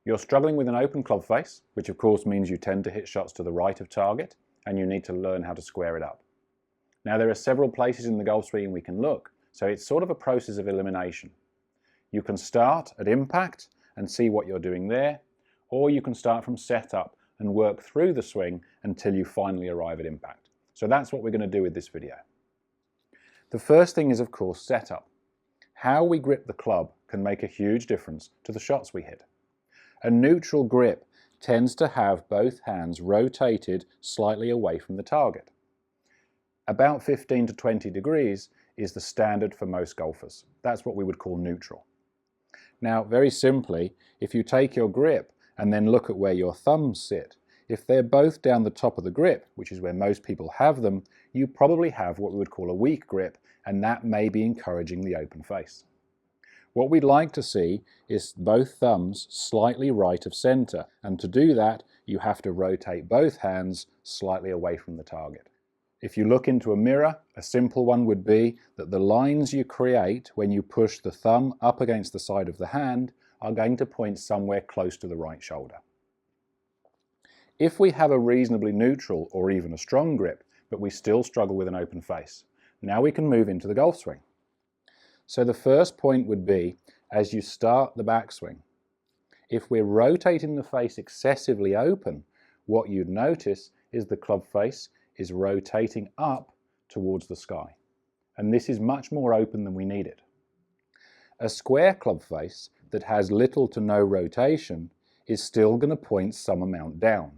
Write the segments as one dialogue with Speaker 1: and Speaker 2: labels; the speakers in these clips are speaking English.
Speaker 1: You're struggling with an open club face, which of course means you tend to hit shots to the right of target, and you need to learn how to square it up. Now there are several places in the golf swing we can look, so it's sort of a process of elimination. You can start at impact and see what you're doing there, or you can start from setup and work through the swing until you finally arrive at impact. So that's what we're going to do with this video. The first thing is of course setup. How we grip the club can make a huge difference to the shots we hit. A neutral grip tends to have both hands rotated slightly away from the target. About 15 to 20 degrees is the standard for most golfers. That's what we would call neutral. Now, very simply, if you take your grip and then look at where your thumbs sit, if they're both down the top of the grip, which is where most people have them, you probably have what we would call a weak grip, and that may be encouraging the open face. What we'd like to see is both thumbs slightly right of center, and to do that you have to rotate both hands slightly away from the target. If you look into a mirror, a simple one would be that the lines you create when you push the thumb up against the side of the hand are going to point somewhere close to the right shoulder. If we have a reasonably neutral or even a strong grip, but we still struggle with an open face, now we can move into the golf swing. So the first point would be, as you start the backswing, if we're rotating the face excessively open, what you'd notice is the club face is rotating up towards the sky. And this is much more open than we need it. A square club face that has little to no rotation is still going to point some amount down.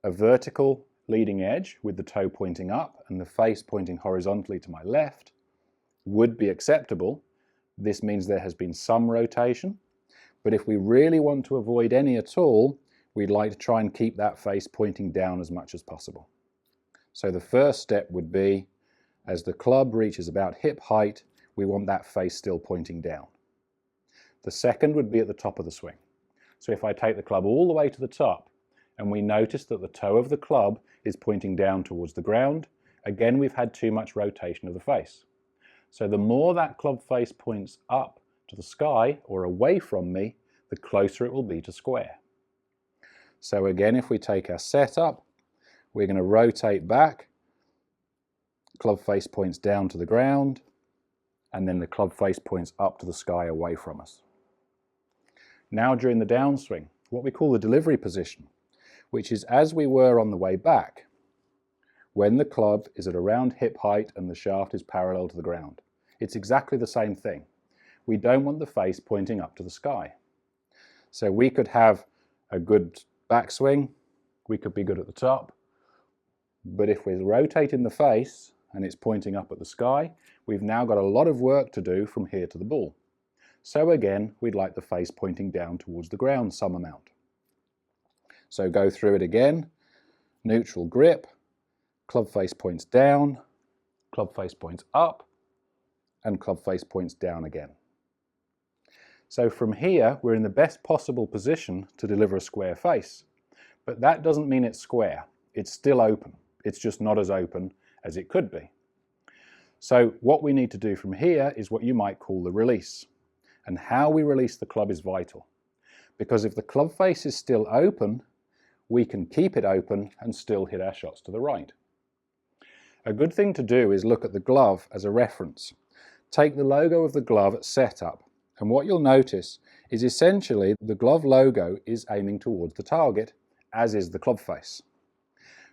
Speaker 1: A vertical leading edge with the toe pointing up and the face pointing horizontally to my left would be acceptable. This means there has been some rotation, but if we really want to avoid any at all, we'd like to try and keep that face pointing down as much as possible. So the first step would be, as the club reaches about hip height, we want that face still pointing down. The second would be at the top of the swing. So if I take the club all the way to the top, and we notice that the toe of the club is pointing down towards the ground, again we've had too much rotation of the face. So the more that club face points up to the sky or away from me, the closer it will be to square. So again, if we take our setup, we're going to rotate back, club face points down to the ground, and then the club face points up to the sky away from us. Now during the downswing, what we call the delivery position, which is as we were on the way back, when the club is at around hip height and the shaft is parallel to the ground. It's exactly the same thing. We don't want the face pointing up to the sky. So we could have a good backswing, we could be good at the top, but if we're rotating the face and it's pointing up at the sky, we've now got a lot of work to do from here to the ball. So again, we'd like the face pointing down towards the ground some amount. So go through it again, neutral grip, club face points down, club face points up, and club face points down again. So from here, we're in the best possible position to deliver a square face. But that doesn't mean it's square. It's still open. It's just not as open as it could be. So what we need to do from here is what you might call the release. And how we release the club is vital. Because if the club face is still open, we can keep it open and still hit our shots to the right. A good thing to do is look at the glove as a reference. Take the logo of the glove at setup, and what you'll notice is essentially the glove logo is aiming towards the target, as is the club face.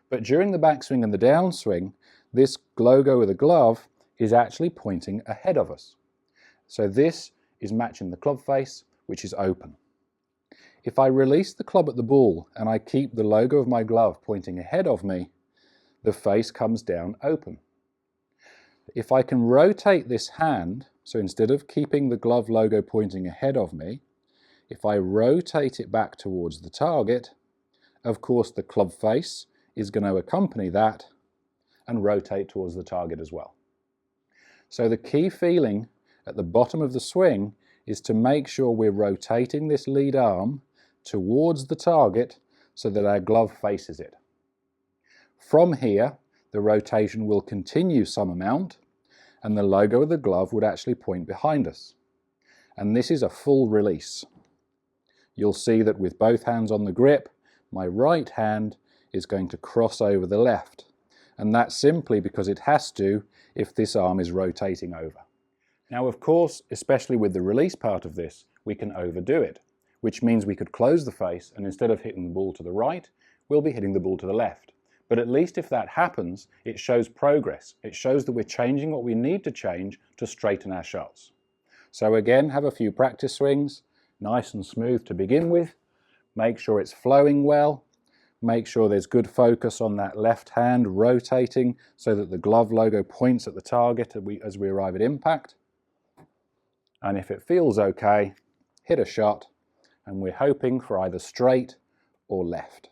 Speaker 1: But during the backswing and the downswing, this logo of the glove is actually pointing ahead of us. So this is matching the club face, which is open. If I release the club at the ball and I keep the logo of my glove pointing ahead of me, the face comes down open. If I can rotate this hand, so instead of keeping the glove logo pointing ahead of me, if I rotate it back towards the target, of course the club face is going to accompany that and rotate towards the target as well. So the key feeling at the bottom of the swing is to make sure we're rotating this lead arm towards the target so that our glove faces it. From here, the rotation will continue some amount and the logo of the glove would actually point behind us. And this is a full release. you'll see that with both hands on the grip, my right hand is going to cross over the left. And that's simply because it has to if this arm is rotating over. Now, of course, especially with the release part of this, we can overdo it, which means we could close the face and instead of hitting the ball to the right, we'll be hitting the ball to the left. But at least if that happens, it shows progress. It shows that we're changing what we need to change to straighten our shots. So again, have a few practice swings, nice and smooth to begin with. Make sure it's flowing well. Make sure there's good focus on that left hand rotating so that the glove logo points at the target as we arrive at impact. And if it feels okay, hit a shot, and we're hoping for either straight or left.